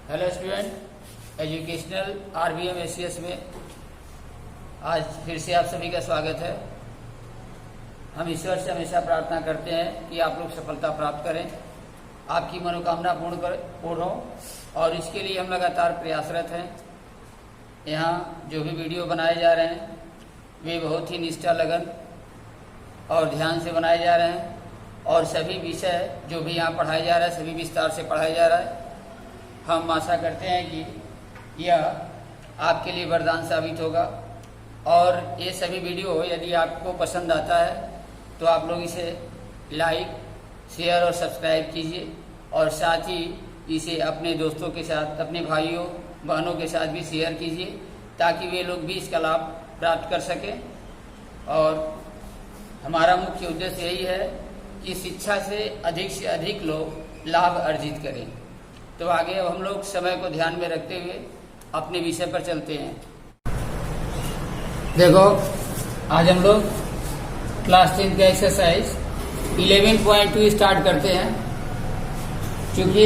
Hello student, educational RBM ACS में आज फिर से आप सभी का स्वागत है। हम ईश्वर से हमेशा प्रार्थना करते हैं कि आप लोग सफलता प्राप्त करें, आपकी मनोकामना पूर्ण हो और इसके लिए हम लगातार प्रयासरत हैं। यहाँ जो भी वीडियो बनाए जा रहे हैं वे बहुत ही निष्ठा, लगन और ध्यान से बनाए जा रहे हैं और सभी विषय जो भी यहाँ पढ़ाया जा रहा है सभी विस्तार से पढ़ाया जा रहा है। हम आशा करते हैं कि यह आपके लिए वरदान साबित होगा और ये सभी वीडियो यदि आपको पसंद आता है तो आप लोग इसे लाइक, शेयर और सब्सक्राइब कीजिए और साथ ही इसे अपने दोस्तों के साथ, अपने भाइयों बहनों के साथ भी शेयर कीजिए ताकि वे लोग भी इसका लाभ प्राप्त कर सकें। और हमारा मुख्य उद्देश्य यही है कि शिक्षा से अधिक लोग लाभ अर्जित करें। तो आगे अब हम लोग समय को ध्यान में रखते हुए अपने विषय पर चलते हैं। देखो, आज हम लोग क्लास 10 का एक्सरसाइज 11.2 स्टार्ट करते हैं। क्योंकि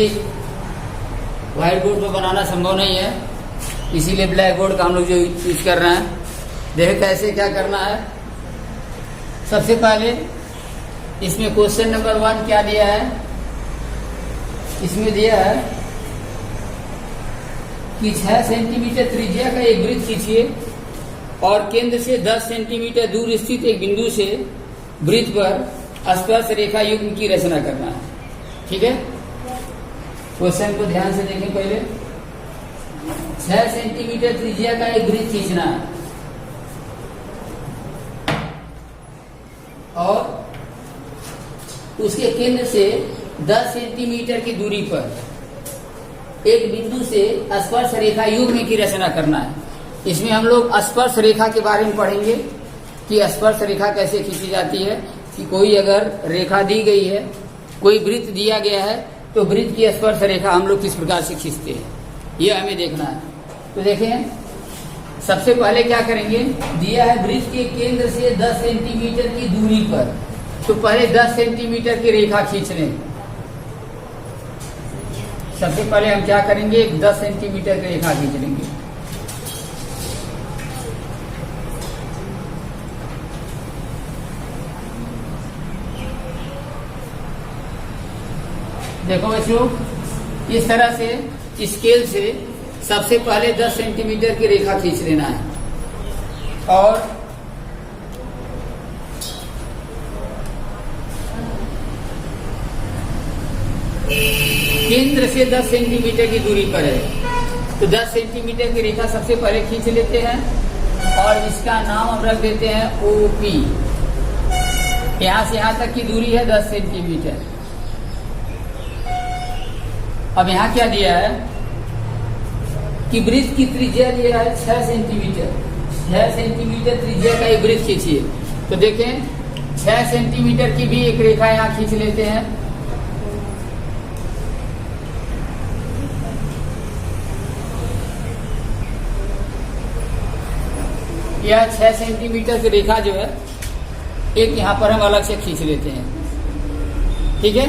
व्हाइट बोर्ड पर बनाना संभव नहीं है, इसीलिए ब्लैक बोर्ड का हम लोग जो यूज कर रहे हैं। देखो कैसे क्या करना है। सबसे पहले इसमें क्वेश्चन नंबर 1 क्या दिया है, इसमें दिया है कि 6 सेंटीमीटर त्रिज्या का एक वृत्त खींचिए और केंद्र से 10 सेंटीमीटर दूर स्थित एक बिंदु से वृत्त पर स्पर्श रेखा युग्म की रचना करना है। ठीक है, क्वेश्चन को ध्यान से देखें। पहले 6 सेंटीमीटर त्रिज्या का एक वृत्त खींचना है और उसके केंद्र से 10 सेंटीमीटर की दूरी पर एक बिंदु से स्पर्श रेखा युग्म की रचना करना है। इसमें हम लोग स्पर्श रेखा के बारे में पढ़ेंगे कि स्पर्श रेखा कैसे खींची जाती है। कि कोई अगर रेखा दी गई है, कोई वृत्त दिया गया है तो वृत्त की स्पर्श रेखा हम लोग किस प्रकार से खींचते हैं, यह हमें देखना है। तो देखें, सबसे पहले क्या करेंगे, दिया है वृत्त के केंद्र से 10 सेंटीमीटर की दूरी पर, तो पहले 10 सेंटीमीटर की रेखा खींच लें। सबसे पहले हम क्या करेंगे, 10 सेंटीमीटर की रेखा खींच लेंगे। देखो बच्चों, इस तरह से स्केल से सबसे पहले 10 सेंटीमीटर की रेखा खींच लेना है और केंद्र से 10 सेंटीमीटर की दूरी पर है। तो 10 सेंटीमीटर की रेखा सबसे पहले खींच लेते हैं और इसका नाम हम रख देते हैं OP। यहां से यहां तक की दूरी है 10 सेंटीमीटर। अब यहां क्या दिया है कि वृत्त की त्रिज्या दिया है 6 सेंटीमीटर। 6 सेंटीमीटर त्रिज्या का एक वृत्त खींचिए। तो देखें, 6 सेंटीमीटर की भी एक रेखा यहां खींच लेते हैं। यह 6 सेंटीमीटर की रेखा जो है एक यहां पर हम अलग से खींच लेते हैं। ठीक है,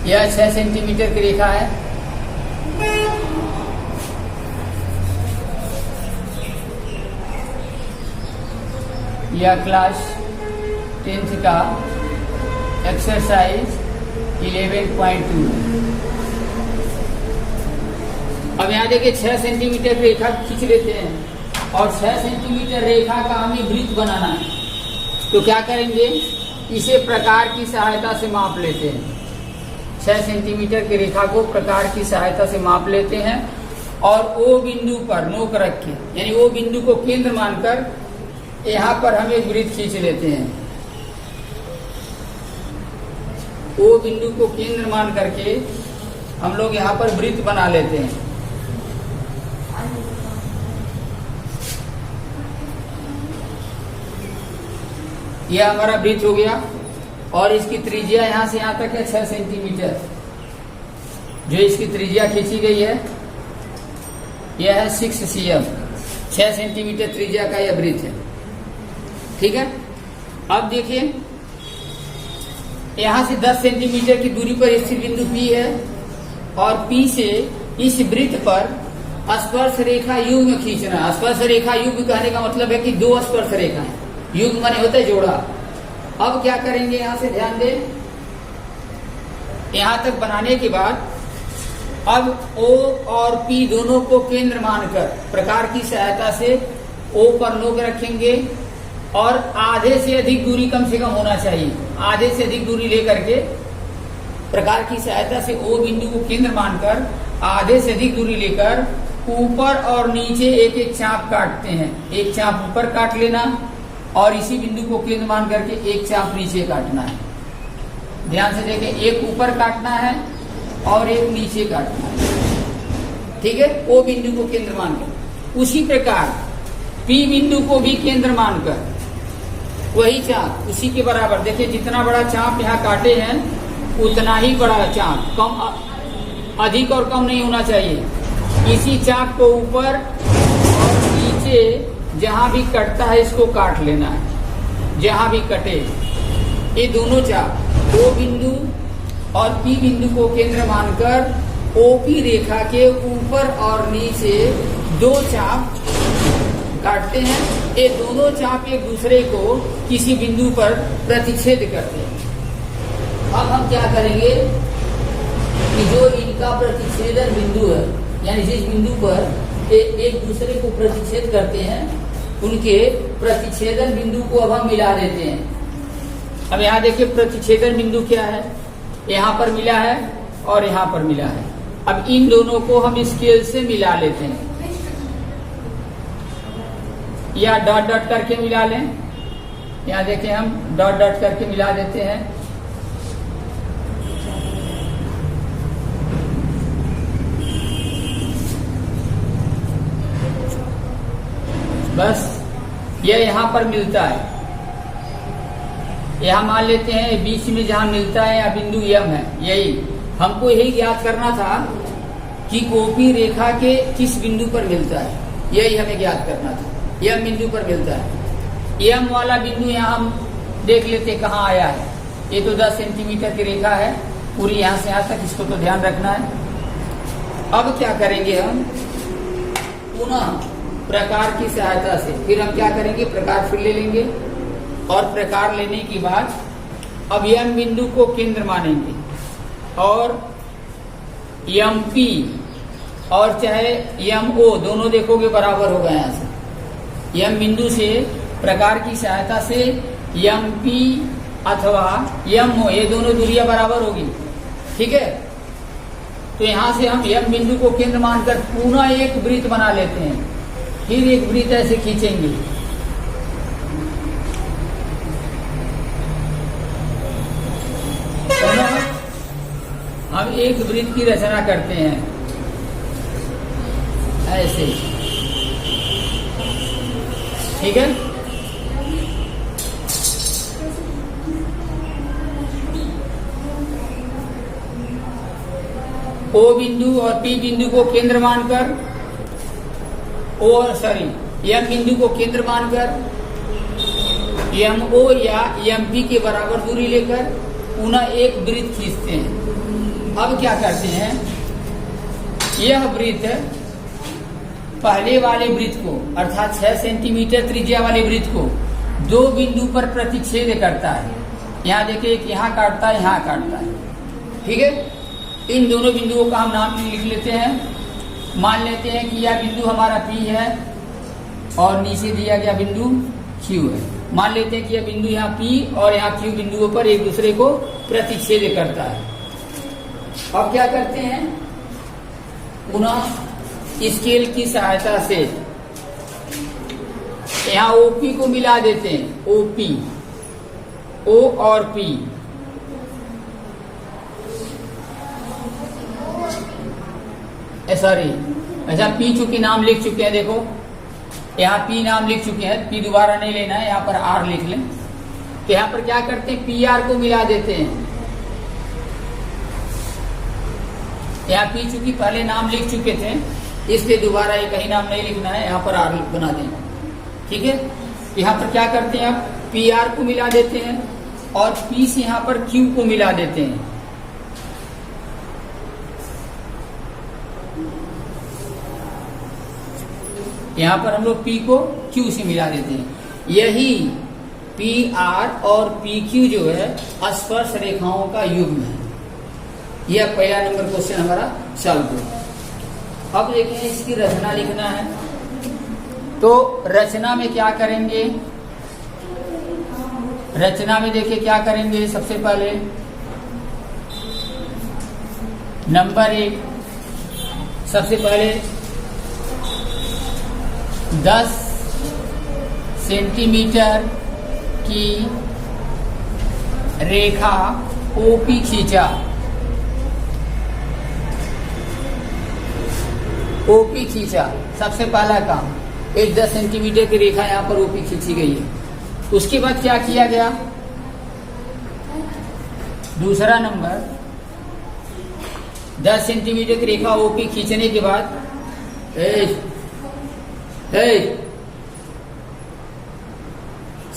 यह 6 सेंटीमीटर की रेखा है। यह क्लास 10 का एक्सरसाइज 11.2। अब यहाँ देखिए 6 सेंटीमीटर रेखा खींच लेते हैं और 6 सेंटीमीटर रेखा का हमें वृत्त बनाना है। तो क्या करेंगे, इसे प्रकार की सहायता से माप लेते हैं। 6 सेंटीमीटर की रेखा को प्रकार की सहायता से माप लेते हैं और O बिंदु पर नोक रख के, यानी O बिंदु को केंद्र मानकर यहाँ पर हम एक वृत्त खींच लेते हैं। O बिंदु को केंद्र मान करके हम लोग यहाँ पर वृत्त बना लेते हैं। यह हमारा वृत्त हो गया और इसकी त्रिज्या यहां से यहां तक है 6 सेंटीमीटर। जो इसकी त्रिज्या खींची गई है यह है 6 cm। 6 सेंटीमीटर त्रिज्या का यह वृत्त है। ठीक है, अब देखिए यहाँ से 10 सेंटीमीटर की दूरी पर स्थित बिंदु P है और P से इस वृत्त पर स्पर्श रेखा युग्म खींचना। स्पर्श रेखा युग्म कहने का मतलब है कि 2 स्पर्श रेखाएं, युग्म माने होता है जोड़ा। अब क्या करेंगे, यहाँ से ध्यान दें, यहाँ तक बनाने के बाद अब O और P दोनों को केंद्र मानकर प्रकार की सहायता से O पर नोक रखेंगे और आधे से अधिक दूरी कम से कम होना चाहिए। आधे से अधिक दूरी लेकर के प्रकार की सहायता से O बिंदु को केंद्र मानकर आधे से अधिक दूरी लेकर ऊपर और नीचे एक एक चाप काटते हैं। एक चाप ऊपर काट लेना और इसी बिंदु को केंद्र मान करके एक चाप नीचे काटना है। ध्यान से देखें, एक ऊपर काटना है और एक नीचे काटना है। ठीक है, O बिंदु को केंद्र मानकर। उसी प्रकार P बिंदु को भी केंद्र मानकर वही चाप उसी के बराबर, देखिए जितना बड़ा चाप यहाँ काटे हैं उतना ही बड़ा चाप, कम अधिक और कम नहीं होना चाहिए। इसी चाप को ऊपर और नीचे जहां भी कटता है इसको काट लेना है। जहां भी कटे ये दोनों चाप O बिंदु और P बिंदु को केंद्र मानकर OP रेखा के ऊपर और नीचे 2 चाप काटते हैं। ये दोनों चाप एक दूसरे को किसी बिंदु पर प्रतिच्छेद करते हैं। अब हम क्या करेंगे कि जो इनका प्रतिच्छेदन बिंदु है, यानी जिस बिंदु पर एक दूसरे को प्रतिच्छेद करते हैं, उनके प्रतिच्छेदन बिंदु को अब हम मिला देते हैं। अब यहाँ देखिए प्रतिच्छेदन बिंदु क्या है, यहाँ पर मिला है और यहाँ पर मिला है। अब इन दोनों को हम स्केल से मिला लेते हैं, या डॉट डॉट करके मिला लें। यहाँ देखिए हम डॉट डॉट करके मिला देते हैं। बस यह यहाँ पर मिलता है। यहाँ मान लेते हैं बीच में जहाँ मिलता है या बिंदु M है, यही हमको यही ज्ञात करना था कि OP रेखा के किस बिंदु पर मिलता है, यही हमें ज्ञात करना था। M बिंदु पर मिलता है। M वाला बिंदु यहाँ हम देख लेते कहाँ आया है। ये तो 10 सेंटीमीटर की रेखा है पूरी, यहाँ से यहाँ तक, इसको तो ध्यान रखना है। अब क्या करेंगे हम, पुनः प्रकार की सहायता से फिर हम क्या करेंगे, प्रकार फिर ले लेंगे और प्रकार लेने के बाद अब M बिंदु को केंद्र मानेंगे और MP और चाहे MO दोनों देखोगे बराबर होगा। यहाँ से M बिंदु से प्रकार की सहायता से MP अथवा MO ये दोनों दूरियां बराबर होगी। ठीक है, तो यहाँ से हम M बिंदु को केंद्र मानकर पुनः एक वृत्त बना लेते हैं। फिर एक वृत्त ऐसे खींचेंगे। हम एक वृत्त की रचना करते हैं ऐसे। ठीक है, O बिंदु और P बिंदु को केंद्र मानकर M बिंदु को केंद्र मानकर MO या MP के बराबर दूरी लेकर पुनः एक वृत्त खींचते हैं। अब क्या करते हैं, यह वृत्त पहले वाले वृत्त को अर्थात 6 सेंटीमीटर त्रिज्या वाले वृत्त को 2 बिंदु पर प्रतिच्छेद करता है। यहाँ देखिए, एक यहाँ काटता है, यहाँ काटता है। ठीक है, इन दोनों बिंदुओं का हम नाम लिख लेते हैं। मान लेते हैं कि यह बिंदु हमारा P है और नीचे दिया गया बिंदु Q है। मान लेते हैं कि यह बिंदु यहाँ P और यहाँ Q बिंदुओं पर एक दूसरे को प्रतिच्छेद करता है। अब क्या करते हैं, पुनः स्केल की सहायता से यहाँ OP को मिला देते हैं। OP, O और P, सॉरी अच्छा P चूंकि नाम लिख चुके हैं, देखो यहाँ P नाम लिख चुके हैं, P दोबारा नहीं लेना है, यहाँ पर R लिख लें। तो यहाँ पर क्या करते हैं, PR को मिला देते हैं। यहाँ P चूंकि पहले नाम लिख चुके थे, इसलिए दोबारा ये कहीं नाम नहीं लिखना है, यहाँ पर R बना देना। ठीक है, यहाँ पर क्या करते हैं, अब PR को मिला देते हैं और P से यहां पर Q को मिला देते हैं। यहां पर हम लोग P को Q से मिला देते हैं। यही PR और PQ जो है स्पर्श रेखाओं का युग्म है। यह पहला नंबर क्वेश्चन हमारा सॉल्व हुआ। अब देखें इसकी रचना लिखना है, तो रचना में क्या करेंगे? रचना में देखिए क्या करेंगे। सबसे पहले नंबर 1, सबसे पहले 10 सेंटीमीटर की रेखा OP खींचा। OP खींचा, सबसे पहला काम। एक 10 सेंटीमीटर की रेखा यहां पर OP खींची गई है। उसके बाद क्या किया गया? दूसरा नंबर, 10 सेंटीमीटर की रेखा OP खींचने के बाद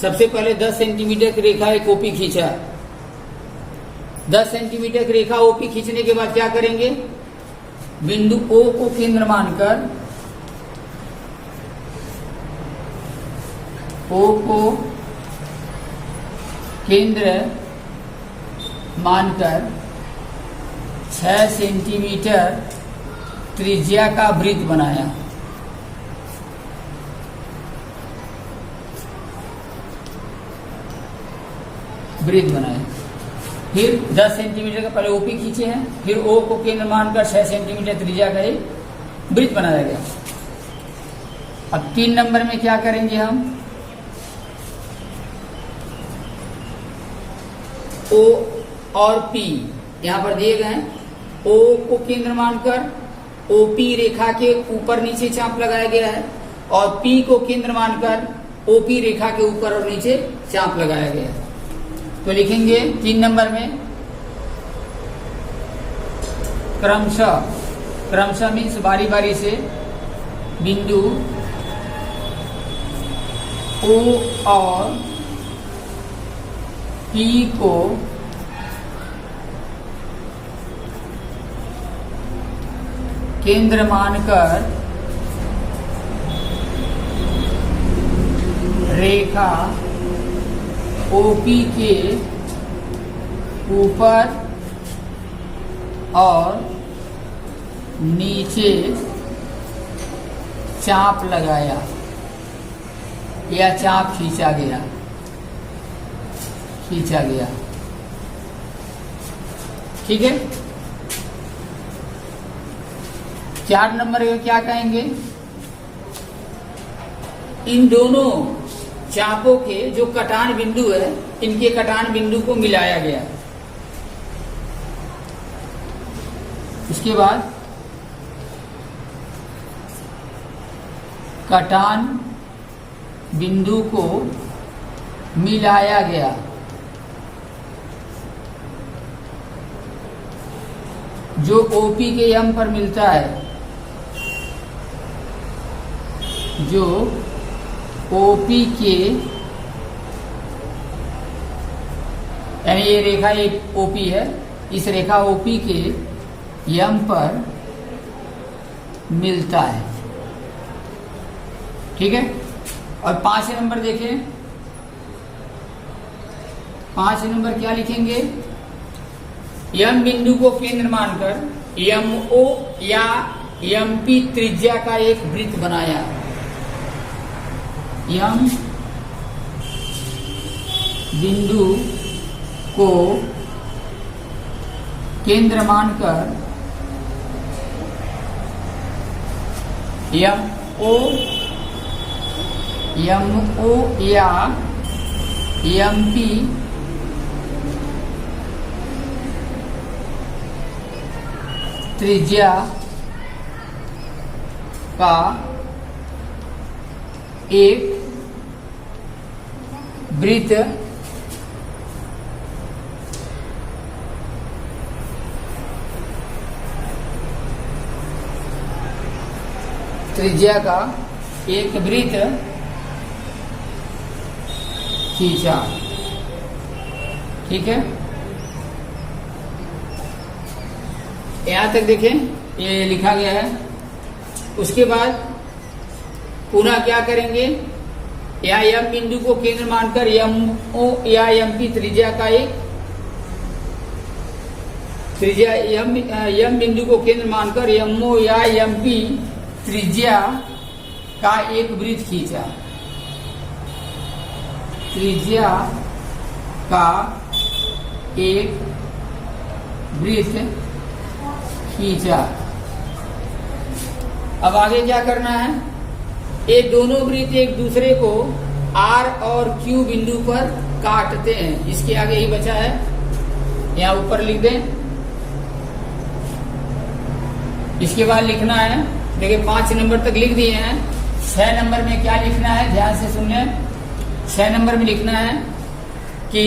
सबसे पहले 10 सेंटीमीटर की रेखा एक OP खींचा। 10 सेंटीमीटर की रेखा OP खींचने के बाद क्या करेंगे? बिंदु O को केंद्र मानकर O को केंद्र मानकर 6 सेंटीमीटर त्रिज्या का वृत्त बनाया। फिर 10 सेंटीमीटर का पहले OP खींचे हैं, फिर O को केंद्र मानकर 6 सेंटीमीटर त्रिज्या का एक वृत्त बनाया गया। अब 3 नंबर में क्या करेंगे हम? O और P यहां पर दिए गए हैं। O को केंद्र मानकर OP रेखा के ऊपर नीचे चाप लगाया गया है, और P को केंद्र मानकर OP रेखा के ऊपर और नीचे चाप लगाया गया है। तो लिखेंगे 3 नंबर में क्रमशः मीन्स बारी बारी से बिंदु O और P को केंद्र मानकर रेखा OP के ऊपर और नीचे चाप लगाया या चाप खींचा गया। ठीक है। 4 नंबर में क्या कहेंगे? इन दोनों चापों के जो कटान बिंदु है, इनके कटान बिंदु को मिलाया गया। इसके बाद कटान बिंदु को मिलाया गया। जो OP के M पर मिलता है, जो OP के, यानी ये रेखा एक OP है, इस रेखा OP के M पर मिलता है। ठीक है। और 5 नंबर देखें। 5 नंबर क्या लिखेंगे? M बिंदु को केंद्र मानकर MO या MP त्रिज्या का एक वृत्त बनाया। M बिंदु को केंद्र मानकर MO या MP त्रिज्या का एक वृत्त त्रिज्या का एक वृत्त खींचा। ठीक है, यहां तक देखें ये लिखा गया है। उसके बाद पुनः क्या करेंगे, यहाँ यम बिंदु को केंद्र मानकर यम ओ या यम पी त्रिज्या का एक त्रिज्या यम बिंदु को केंद्र मानकर यम ओ या यम पी त्रिज्या का एक वृत्त खींचा। त्रिज्या का एक वृत्त खींचा। अब आगे क्या करना है, ये दोनों वृत्त एक दूसरे को R और Q बिंदु पर काटते हैं। इसके आगे ही बचा है, यहाँ ऊपर लिख दें। इसके बाद लिखना है, देखिए 5 नंबर तक लिख दिए हैं। 6 नंबर में क्या लिखना है, ध्यान से सुन लें। 6 नंबर में लिखना है कि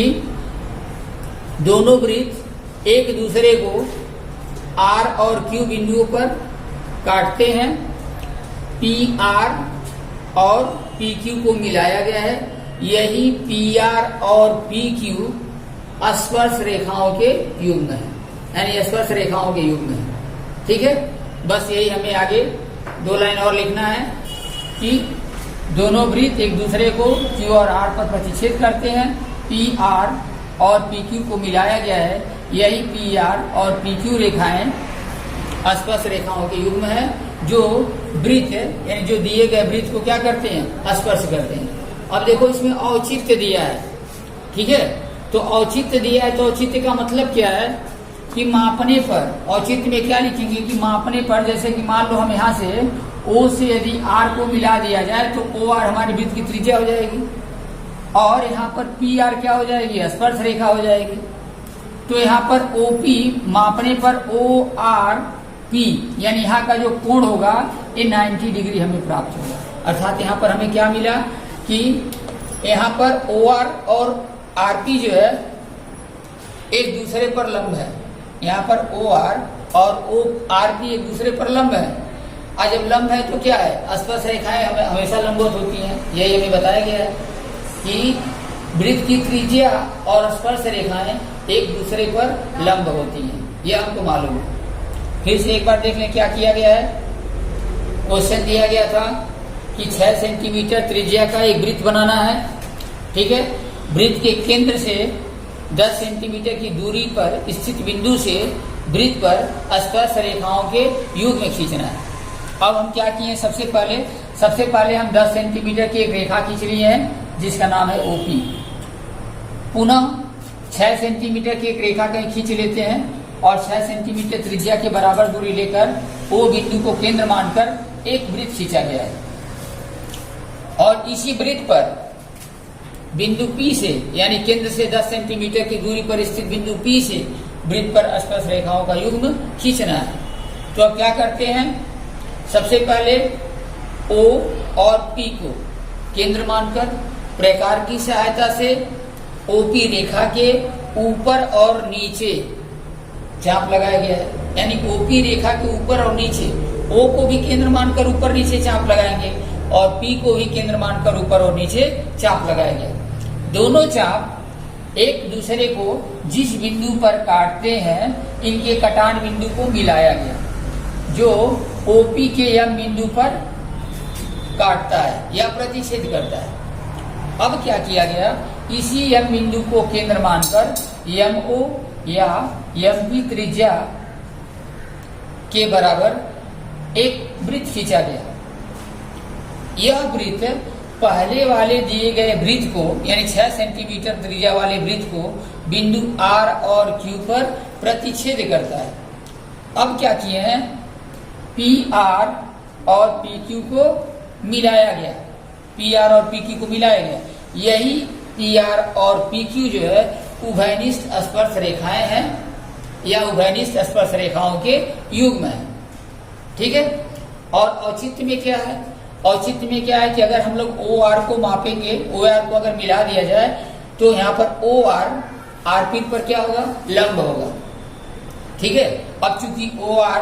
दोनों वृत्त एक दूसरे को R और Q बिंदुओं पर काटते हैं। PR और PQ को मिलाया गया है। यही PR और PQ स्पर्श रेखाओं के युग्म है, यानी स्पर्श रेखाओं के युग्म है। ठीक है, बस यही हमें आगे 2 लाइन और लिखना है कि दोनों वृत्त एक दूसरे को Q और R पर प्रतिच्छेद करते हैं। PR और PQ को मिलाया गया है। यही PR और PQ रेखाएं स्पर्श रेखाओं के युग्म है, जो वृत्त यानी जो दिए गए वृत्त को क्या करते हैं, स्पर्श करते हैं। अब देखो इसमें औचित्य दिया है, ठीक है, तो औचित्य दिया है, तो औचित्य का मतलब क्या है कि मापने पर, औचित्य में क्या लिखेंगे कि मापने पर, जैसे कि मान लो हम यहाँ से O से यदि R को मिला दिया जाए तो OR हमारी वृत्त की त्रिज्या हो जाएगी, और यहाँ पर PR क्या हो जाएगी, स्पर्श रेखा हो जाएगी। तो यहाँ पर OP मापने पर ORP यानी यहाँ का जो कोण होगा ये 90 डिग्री हमें प्राप्त होगा। अर्थात यहाँ पर हमें क्या मिला कि यहाँ पर OR और RP जो है एक दूसरे पर लंब है। यहाँ पर OR और ORP एक दूसरे पर लंब है। आज जब लंब है तो क्या है, स्पर्श रेखाएं हमेशा लंबवत होती हैं। यही हमें बताया गया है कि वृत्त की त्रिज्या और स्पर्श रेखाएं एक दूसरे पर लंब होती हैं, यह हमको मालूम है। फिर से एक बार देख लें क्या किया गया है। क्वेश्चन दिया गया था कि 6 सेंटीमीटर त्रिज्या का एक वृत्त बनाना है, ठीक है। वृत्त के केंद्र से 10 सेंटीमीटर की दूरी पर स्थित बिंदु से वृत्त पर स्पर्श रेखाओं के युग्म में खींचना है। अब हम क्या किए, सबसे पहले हम 10 सेंटीमीटर की एक रेखा खींच लिए हैं जिसका नाम है OP। पुनः 6 सेंटीमीटर की एक रेखा कहीं खींच लेते हैं और 6 सेंटीमीटर त्रिज्या के बराबर दूरी लेकर O बिंदु को केंद्र मानकर एक वृत्त खींचा गया है, और इसी वृत्त पर बिंदु P से यानी केंद्र से 10 सेंटीमीटर की दूरी पर स्थित बिंदु P से वृत्त पर स्पर्श रेखाओं का युग्म खींचना है। तो अब क्या करते हैं, सबसे पहले O और P को केंद्र मानकर प्रकार की सहायता से OP रेखा के ऊपर और नीचे चाप लगाया गया है। यानी OP रेखा के ऊपर और नीचे O को भी केंद्र मानकर ऊपर नीचे चाप लगाएंगे और P को भी केंद्र मानकर ऊपर और नीचे चाप लगाएंगे। दोनों चाप एक दूसरे को जिस बिंदु पर काटते हैं, इनके कटान बिंदु को मिलाया गया, जो OP के यम बिंदु पर काटता है या प्रतिच्छेद करता है। अब क्या किया गया, इसी यम बिंदु को केंद्र मानकर MO या MP त्रिज्या के बराबर एक वृत्त खींचा गया। यह वृत्त पहले वाले दिए गए वृत्त को यानी 6 सेंटीमीटर त्रिज्या वाले वृत्त को बिंदु R और Q पर प्रतिच्छेद करता है। अब क्या किए हैं, PR और PQ को मिलाया गया, PR और PQ को मिलाया गया। यही PR और PQ जो है उभयनिष्ठ स्पर्श रेखाएं हैं या उभयनिष्ठ स्पर्श रेखाओं के युग्म है, ठीक है। और औचित्य में क्या है, औचित्य में क्या है कि अगर हम लोग OR को मापेंगे, OR को अगर मिला दिया जाए तो यहाँ पर OR RP पर क्या होगा, लंब होगा, ठीक है। अब चूंकि OR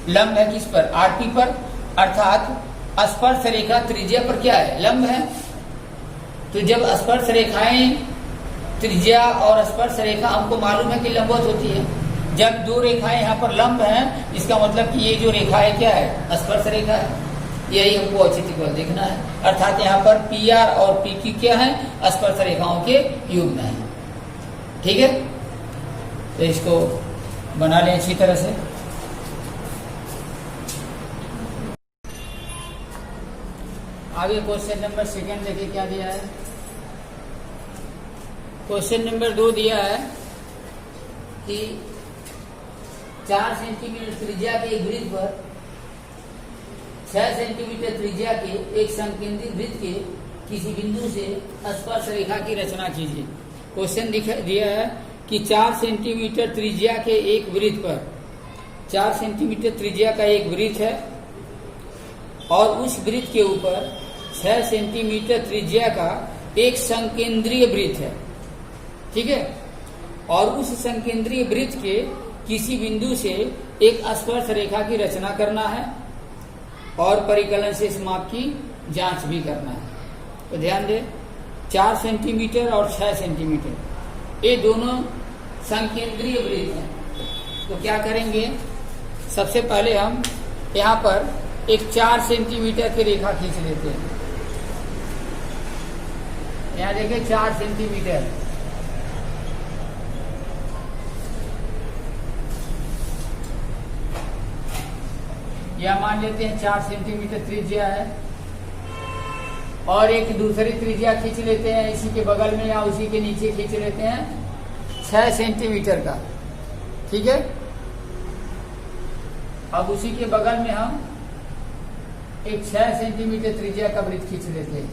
लंब है किस पर, RP पर, अर्थात स्पर्श रेखा त्रिज्या पर क्या है, लंब है। तो जब स्पर्श रेखाएं त्रिज्या और स्पर्श रेखा हमको मालूम है कि लंबवत होती है। जब दो रेखाएं यहाँ पर लंब हैं, इसका मतलब कि ये जो रेखा है क्या है, स्पर्श रेखा है। यही हमको औचित्य को देखना है। अर्थात यहाँ पर PR और PQ क्या है, स्पर्श रेखाओं के युग्म है। ठीक है, तो इसको बना लें अच्छी तरह से। आगे क्वेश्चन नंबर 2 देखिए क्या दिया है। क्वेश्चन नंबर 2 दिया है कि 4 सेंटीमीटर त्रिज्या के एक वृत्त पर 6 सेंटीमीटर त्रिज्या के एक संकेंद्रित वृत्त के किसी बिंदु से स्पर्श रेखा की रचना कीजिए। क्वेश्चन दिया है कि 4 सेंटीमीटर त्रिज्या के एक वृत्त पर 4 सेंटीमीटर त्रिज्या का एक वृत्त है और उस वृत्त के ऊपर 6 सेंटीमीटर त्रिज्या का एक संकेंद्रीय वृत्त है। ठीक है, और उस संकेंद्रीय वृत्त के किसी बिंदु से एक स्पर्श रेखा की रचना करना है और परिकलन से इस माप की जांच भी करना है। तो ध्यान दें, 4 सेंटीमीटर और 6 सेंटीमीटर ये दोनों संकेंद्रीय वृत्त हैं। तो क्या करेंगे, सबसे पहले हम यहाँ पर एक 4 सेंटीमीटर की रेखा खींच लेते हैं। यहाँ देखिए 4 सेंटीमीटर, या मान लेते हैं 4 सेंटीमीटर त्रिज्या है और एक दूसरी त्रिज्या खींच लेते हैं इसी के बगल में या उसी के नीचे खींच लेते हैं 6 सेंटीमीटर का। ठीक है, अब उसी के बगल में हम एक 6 सेंटीमीटर त्रिज्या का वृत्त खींच लेते हैं।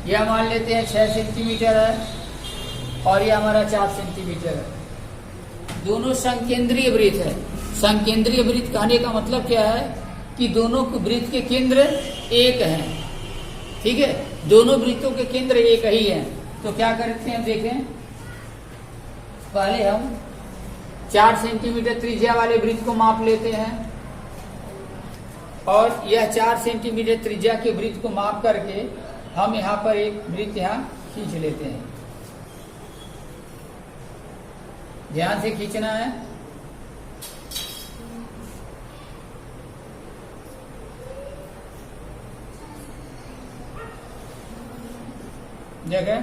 यह मान लेते हैं 6 सेंटीमीटर है और यह हमारा 4 सेंटीमीटर है। दोनों संकेंद्रीय वृत्त है। संकेंद्रीय वृत्त कहने का मतलब क्या है कि दोनों वृत्त के केंद्र एक हैं। ठीक है, दोनों वृत्तों के केंद्र एक ही हैं। तो क्या करते हैं, देखें, पहले हम 4 सेंटीमीटर त्रिज्या वाले वृत्त को माप लेते हैं और यह 4 सेंटीमीटर त्रिज्या के वृत्त को माप करके हम यहाँ पर एक वृत्त यहाँ खींच लेते हैं। ध्यान से खींचना है। देखें,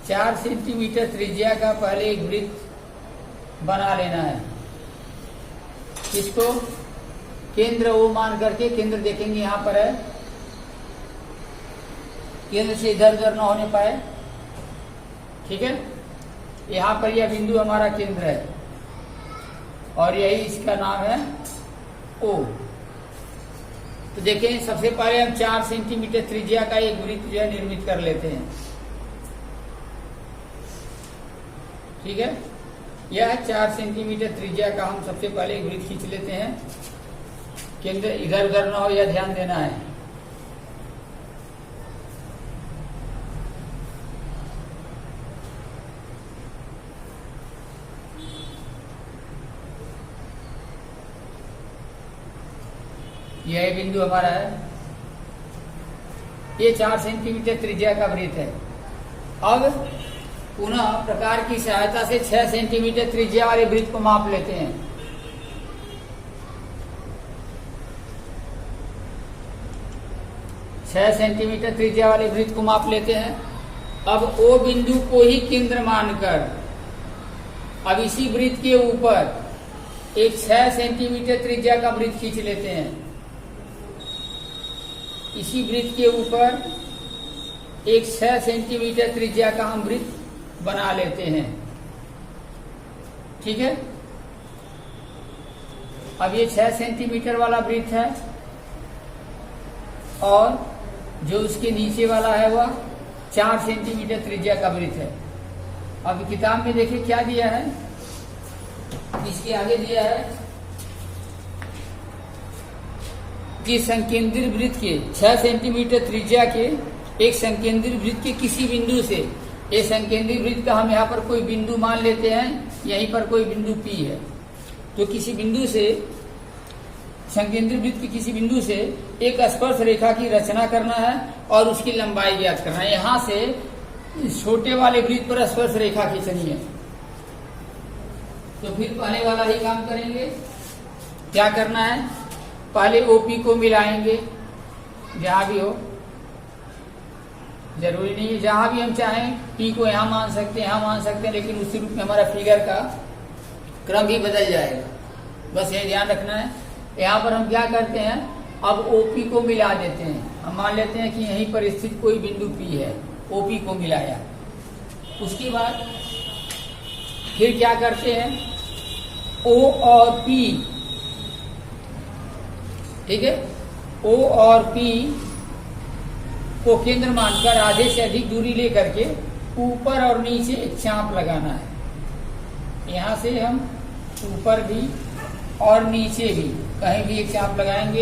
4 सेंटीमीटर त्रिज्या का पहले एक वृत्त बना लेना है। इसको केंद्र O मान करके, केंद्र देखेंगे यहाँ पर है, केंद्र से इधर उधर न होने पाए। ठीक है, यहाँ पर यह बिंदु हमारा केंद्र है और यही इसका नाम है O। तो देखें, सबसे पहले हम 4 सेंटीमीटर त्रिज्या का एक वृत्त जो है निर्मित कर लेते हैं। ठीक है, यह 4 सेंटीमीटर त्रिज्या का हम सबसे पहले एक वृत्त खींच लेते हैं। केंद्र इधर उधर ना हो, यह ध्यान देना है। यह बिंदु हमारा है, ये 4 सेंटीमीटर त्रिज्या का वृत्त है। अब पुनः प्रकार की सहायता से 6 सेंटीमीटर त्रिज्या वाले वृत्त को माप लेते हैं। छह सेंटीमीटर त्रिज्या वाले वृत्त को माप लेते हैं। अब O बिंदु को ही केंद्र मानकर अब इसी वृत्त के ऊपर एक 6 सेंटीमीटर त्रिज्या का वृत्त खींच लेते हैं। इसी वृत्त के ऊपर एक 6 सेंटीमीटर त्रिज्या का हम वृत्त बना लेते हैं। ठीक है, अब ये 6 सेंटीमीटर वाला वृत्त है और जो उसके नीचे वाला है वह 4 सेंटीमीटर त्रिज्या का वृत्त है। अब किताब में देखिए क्या दिया है, इसके आगे दिया है कि संकेंद्रित वृत्त के 6 सेंटीमीटर त्रिज्या के एक संकेंद्रित वृत्त के किसी बिंदु से, ये संकेंद्रित वृत्त का हम यहाँ पर कोई बिंदु मान लेते हैं, यहीं पर कोई बिंदु P है, तो किसी बिंदु से संकेंद्रित वृत्त के किसी बिंदु से एक स्पर्श रेखा की रचना करना है और उसकी लंबाई ज्ञात करना है। यहां से इस छोटे वाले वृत्त पर स्पर्श रेखा खींचनी है। तो फिर पहले वाला ही काम करेंगे। क्या करना है, पहले ओपी को मिलाएंगे, जहां भी हो, जरूरी नहीं है जहां भी हम चाहें पी को यहां मान सकते हैं, यहां मान सकते हैं, लेकिन उसी रूप में हमारा फिगर का क्रम भी बदल जाएगा। बस ये ध्यान रखना है। यहाँ पर हम क्या करते हैं, अब ओपी को मिला देते हैं। हम मान लेते हैं कि यहीं पर स्थित कोई बिंदु पी है, ओपी को मिलाया। उसके बाद फिर क्या करते हैं, ओ और पी, ठीक है, ओ और पी को केंद्र मानकर आधे से अधिक दूरी लेकर के ऊपर और नीचे एक चाप लगाना है। यहां से हम ऊपर भी और नीचे भी कहीं भी एक चाप लगाएंगे,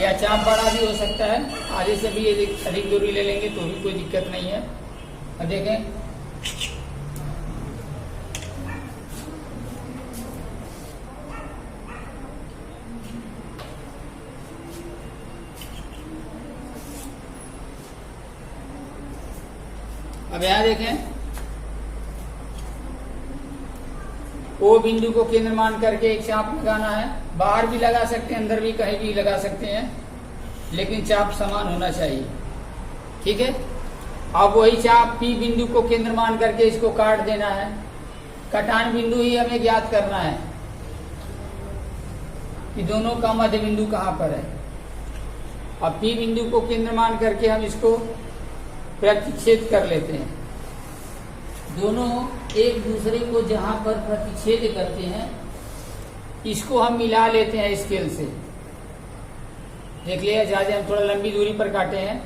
या चाप बड़ा भी हो सकता है, आधे से भी अधिक दूरी ले लेंगे तो भी कोई दिक्कत नहीं है। अब देखें, अब यहां देखें, ओ बिंदु को केंद्र मान करके एक चाप लगाना है। बाहर भी लगा सकते हैं, अंदर भी कहीं भी लगा सकते हैं, लेकिन चाप समान होना चाहिए, ठीक है। अब वही चाप पी बिंदु को केंद्र मान करके इसको काट देना है। कटान बिंदु ही हमें ज्ञात करना है कि दोनों का मध्य बिंदु कहां पर है। अब पी बिंदु को केंद्र मान करके हम इसको प्रतिच्छेद कर लेते हैं। दोनों एक दूसरे को जहां पर प्रतिच्छेद करते हैं, इसको हम मिला लेते हैं स्केल से। देख लिया, ज्यादा हम थोड़ा लंबी दूरी पर काटे हैं,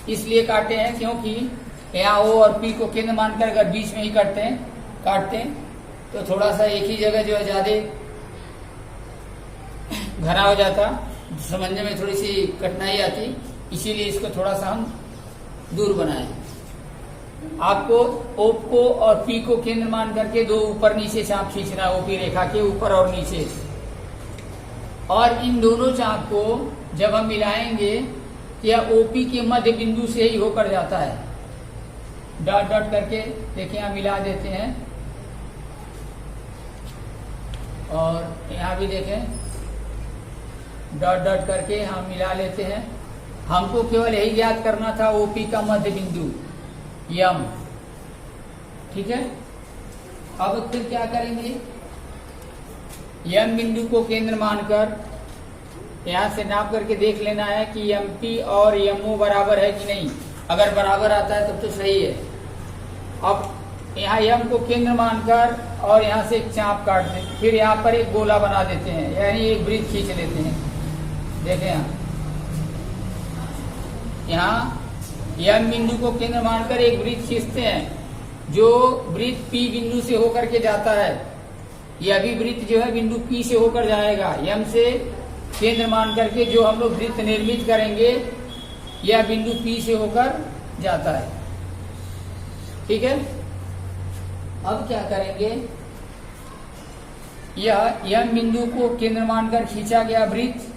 इसलिए काटे हैं क्योंकि यहाँ ओ और पी को केंद्र मानकर अगर बीच में ही काटते हैं तो थोड़ा सा एक ही जगह जो है ज्यादा घना हो जाता, समझने में थोड़ी सी कठिनाई आती, इसीलिए इसको थोड़ा सा हम दूर बनाए। आपको ओप को और पी को केंद्र मान करके दो ऊपर नीचे चाप खींचना है, ओपी रेखा के ऊपर और नीचे। और इन दोनों चाप को जब हम मिलाएंगे, यह ओपी के मध्य बिंदु से ही होकर जाता है। डॉट डॉट करके देखिए, यहां मिला देते हैं, और यहां भी देखें डॉट डॉट करके हम मिला लेते हैं। हमको केवल यही ज्ञात करना था, ओपी का मध्य बिंदु यम, ठीक है। अब फिर क्या करेंगे, यम बिंदु को केंद्र मानकर यहां से नाप करके देख लेना है कि एम पी और यमओ बराबर है कि नहीं। अगर बराबर आता है तब तो सही है। अब यहाँ यम को केंद्र मानकर और यहां से एक चाप काट दें, फिर यहाँ पर एक गोला बना देते हैं, यानी एक वृत्त खींच लेते हैं। देखें, यहाँ यम बिंदु को केंद्र मानकर एक वृत्त खींचते हैं, जो वृत्त पी बिंदु से होकर के जाता है। यह भी वृत्त जो है बिंदु पी से होकर जाएगा। यम से केंद्र मान करके जो हम लोग वृत्त निर्मित करेंगे, यह बिंदु पी से होकर जाता है, ठीक है। अब क्या करेंगे, यह यम बिंदु को केंद्र मानकर खींचा गया वृत्त,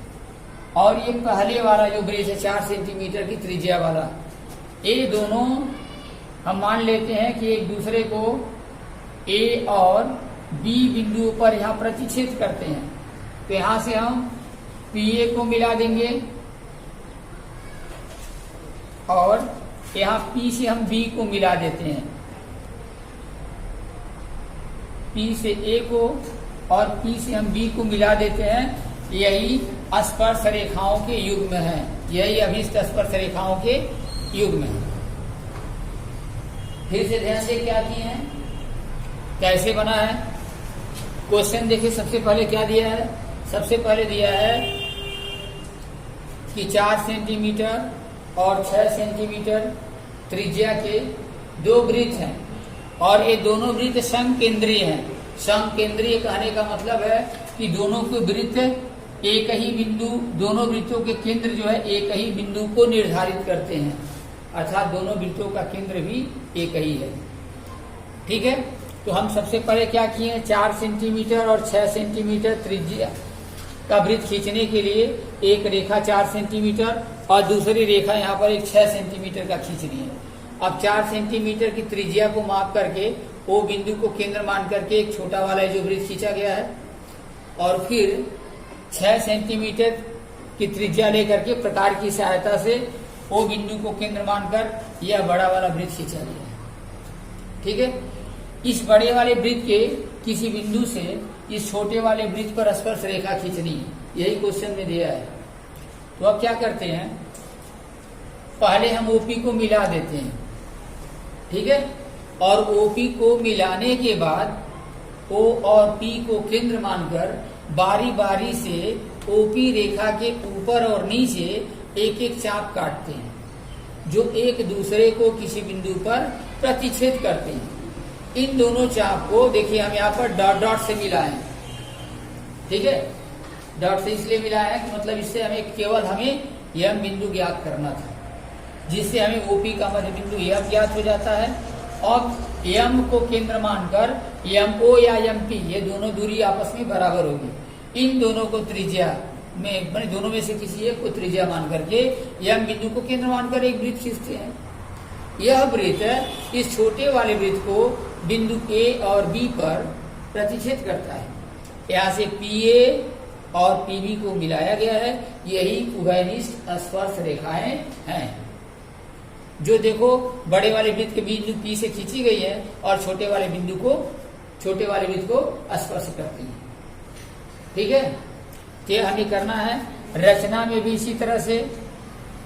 और ये पहले वाला जो वृत्त है 4 सेंटीमीटर की त्रिज्या वाला, ये दोनों हम मान लेते हैं कि एक दूसरे को ए और बी बिंदु पर यहाँ प्रतिच्छेद करते हैं। तो यहां से हम पीए को मिला देंगे, और यहाँ पी से हम बी को मिला देते हैं। पी से ए को और पी से हम बी को मिला देते हैं। यही स्पर्श रेखाओं के युग्म है, यही अभिष्ट स्पर्श रेखाओं के युग्म है। फिर से ध्यान से क्या किए हैं, कैसे बना है। क्वेश्चन देखिए, सबसे पहले क्या दिया है, सबसे पहले दिया है कि 4 सेंटीमीटर और 6 सेंटीमीटर त्रिज्या के दो वृत्त हैं, और ये दोनों वृत्त समकेंद्रीय हैं। समकेंद्रीय कहने का मतलब है कि दोनों के वृत्त एक ही बिंदु, दोनों वृत्तों के केंद्र जो है एक ही बिंदु को निर्धारित करते हैं, अर्थात दोनों वृत्तों का केंद्र भी एक ही है, ठीक है। तो हम सबसे पहले क्या किए हैं, 4 सेंटीमीटर और 6 सेंटीमीटर त्रिज्या का वृत्त खींचने के लिए एक रेखा 4 सेंटीमीटर और दूसरी रेखा यहाँ पर एक 6 सेंटीमीटर का खींचनी है। अब 4 सेंटीमीटर की त्रिज्या को माप करके ओ बिंदु को केंद्र मान करके एक छोटा वाला जो वृत्त खींचा गया है, और फिर 6 सेंटीमीटर की त्रिज्या लेकर के प्रकार की सहायता से ओ बिंदु को केंद्र मानकर यह बड़ा वाला वृत्त खींचा गया है। ठीक है, इस बड़े वाले वृत्त के किसी बिंदु से इस छोटे वाले वृत्त पर स्पर्श रेखा खींचनी है, यही क्वेश्चन में दिया है। तो अब क्या करते हैं, पहले हम ओपी को मिला देते हैं, ठीक है, और ओपी को मिलाने के बाद ओ और पी को केंद्र मानकर बारी बारी से ओपी रेखा के ऊपर और नीचे एक एक चाप काटते हैं जो एक दूसरे को किसी बिंदु पर प्रतिच्छेद करते हैं। इन दोनों चाप को देखिए हम यहाँ पर डॉट डॉट से मिलाए हैं, ठीक है, डॉट से इसलिए मिलाया है कि मतलब इससे हमें केवल हमें यम बिंदु ज्ञात करना था, जिससे हमें ओपी का मध्य बिंदु यम ज्ञात हो जाता है। और यम को केंद्र मानकर यम ओ या यम पी ये दोनों दूरी आपस में बराबर होगी। इन दोनों को त्रिज्या में दोनों में से किसी एक को त्रिज्या मान करके यम बिंदु को केंद्र मानकर एक वृत्त खींचते हैं। यह वृत्त इस छोटे वाले वृत्त को बिंदु ए और बी पर प्रतिच्छेद करता है। यहाँ से पीए और पीबी को मिलाया गया है, यही उभयनिष्ठ स्पर्श रेखाएं हैं जो देखो बड़े वाले वृत्त के बिंदु पी से खींची गई है और छोटे वाले वृत्त को स्पर्श करती है। ठीक है, तो हमें करना है। रचना में भी इसी तरह से,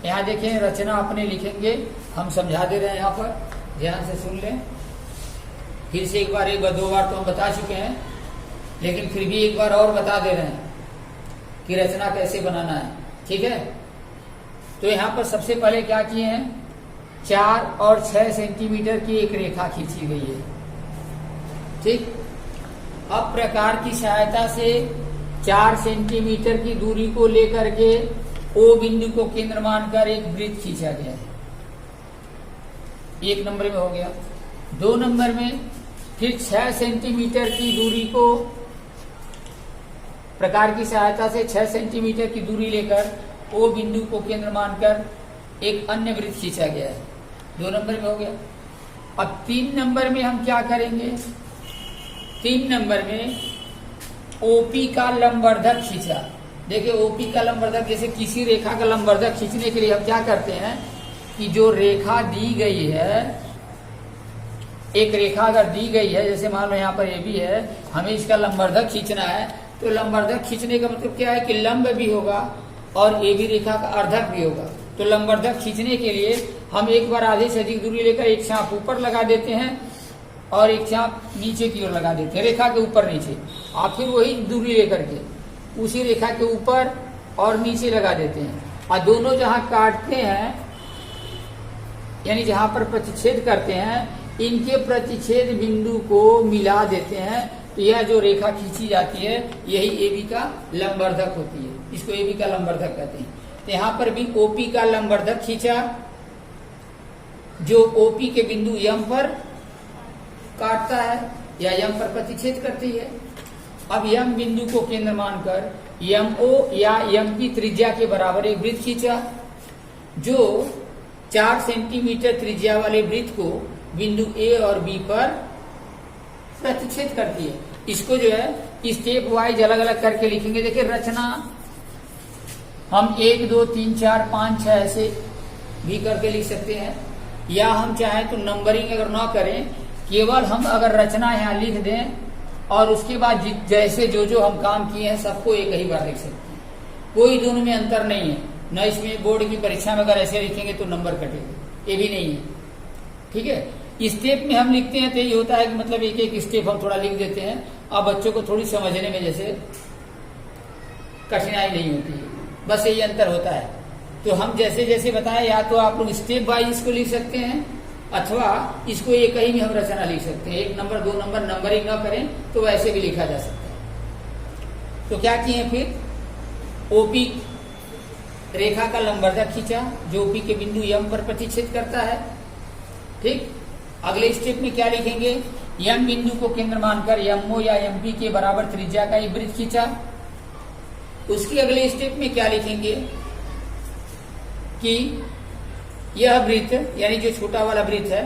यहाँ देखें रचना अपने लिखेंगे, हम समझा दे रहे हैं, यहाँ पर ध्यान से सुन लें। फिर से एक बार 2 बार तो हम बता चुके हैं, लेकिन फिर भी एक बार और बता दे रहे हैं कि रचना कैसे बनाना है। ठीक है, तो यहाँ पर सबसे पहले क्या किए हैं, 4 और 6 सेंटीमीटर की एक रेखा खींची गई है। ठीक, अब प्रकार की सहायता से 4 सेंटीमीटर की दूरी को लेकर के ओ बिंदु को केंद्र मानकर एक वृत्त खींचा गया है। 1 नंबर में हो गया। 2 नंबर में फिर 6 सेंटीमीटर की दूरी को प्रकार की सहायता से 6 सेंटीमीटर की दूरी लेकर ओ बिंदु को केंद्र मानकर एक अन्य वृत्त खींचा गया है। 2 नंबर में हो गया। अब 3 नंबर में हम क्या करेंगे, 3 नंबर में ओपी का लंबवर्धक खींचा। देखिए ओपी का लंबवर्धक, जैसे किसी रेखा का लंबवर्धक खींचने के लिए हम क्या करते हैं कि जो रेखा दी गई है, एक रेखा अगर दी गई है, जैसे मान लो यहाँ पर ए भी है, हमें इसका लंबवर्धक खींचना है, तो लंबवर्धक खींचने का मतलब क्या है कि लंब भी होगा और ए भी रेखा का अर्धक भी होगा। तो लंबवर्धक खींचने के लिए हम एक बार आधे से अधिक दूरी लेकर एक चाप ऊपर लगा देते हैं और एक चाप नीचे की ओर लगा देते हैं, रेखा के ऊपर नीचे, और फिर वही दूरी लेकर के उसी रेखा के ऊपर और नीचे लगा देते हैं। और दोनों जहां काटते हैं, यानी जहां पर प्रतिच्छेद करते हैं, इनके प्रतिच्छेद बिंदु को मिला देते हैं। तो यह जो रेखा खींची जाती है यही एबी का लंबवर्धक होती है, इसको एबी का लंबवर्धक कहते हैं। तो यहाँ पर भी ओपी का लंबवर्धक खींचा जो ओपी के बिंदु यम पर काटता है या यम पर प्रतिच्छेद करती है। अब यम बिंदु को केंद्र मानकर यम ओ या यम की त्रिज्या के बराबर एक वृत्त खींचा जो 4 सेंटीमीटर त्रिज्या वाले वृत्त को बिंदु ए और बी पर प्रतिच्छेद करती है। इसको जो है स्टेप वाइज अलग अलग करके लिखेंगे। देखिए रचना हम 1 2 3 4 5 6 ऐसे भी करके लिख सकते हैं, या हम चाहें तो नंबरिंग अगर ना करें, केवल हम अगर रचना यहाँ लिख दें और उसके बाद जैसे जो हम काम किए हैं सबको एक ही बार लिख सकते हैं। कोई दोनों में अंतर नहीं है, न इसमें बोर्ड की परीक्षा में अगर ऐसे लिखेंगे तो नंबर कटेगा, ये भी नहीं है। ठीक है, स्टेप में हम लिखते हैं तो ये होता है कि मतलब एक एक स्टेप हम थोड़ा लिख देते हैं, अब बच्चों को थोड़ी समझने में जैसे कठिनाई नहीं होती है, बस यही अंतर होता है। तो हम जैसे जैसे बताएं, या तो आप लोग स्टेप वाइज इसको लिख सकते हैं अथवा इसको एक ही में हम रचना लिख सकते हैं। 1 नंबर 2 नंबर नंबरिंग ना करें तो वैसे भी लिखा जा सकता है। तो क्या किए फिर ओपी रेखा का लंबवर्धक खींचा जो ओपी के बिंदु यम पर प्रतिच्छेद करता है। ठीक, अगले स्टेप में क्या लिखेंगे यम बिंदु को केंद्र मानकर एमओ या एमपी के बराबर त्रिज्या का एक वृत्त खींचा। उसकी अगले स्टेप में क्या लिखेंगे कि यह वृत्त यानी जो छोटा वाला वृत्त है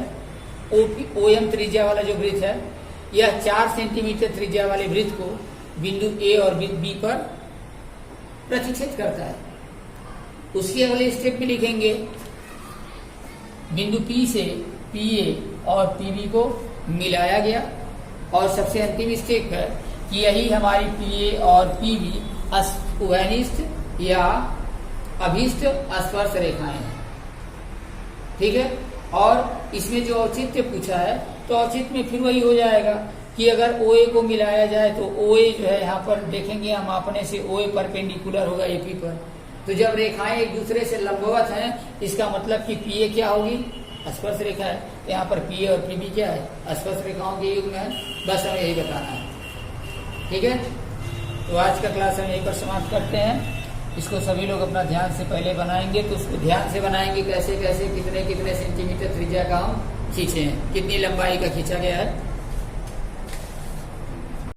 ओएम त्रिज्या वाला जो वृत्त है, यह 4 सेंटीमीटर त्रिज्या वाले वृत्त को बिंदु ए और बिंदु बी पर प्रतिच्छेद करता है। उसके अगले स्टेप में लिखेंगे बिंदु पी से पीए और पीबी को मिलाया गया। और सबसे अंतिम स्टेप है कि यही हमारी पीए और पीबी उभयनिष्ठ या अभीष्ट स्पर्श रेखाएं हैं। ठीक है। और इसमें जो औचित्य पूछा है तो औचित्य में फिर वही हो जाएगा कि अगर ओए को मिलाया जाए तो ओए जो है यहाँ पर देखेंगे हम अपने से ओए परपेंडिकुलर होगा एपी पर। तो जब रेखाएं एक दूसरे से लंबवत हैं इसका मतलब कि पीए क्या होगी, स्पर्श रेखा है। तो यहाँ पर पीए और पीबी क्या है, स्पर्श रेखाओं के युग्म है। बस हमें यही बताना है। ठीक है। तो आज का क्लास हम यहीं पर समाप्त करते हैं। इसको सभी लोग अपना ध्यान से पहले बनाएंगे तो उसको ध्यान से बनाएंगे कैसे कैसे कितने कितने सेंटीमीटर त्रिज्या का हम खींचे हैं, कितनी लंबाई का खींचा गया है।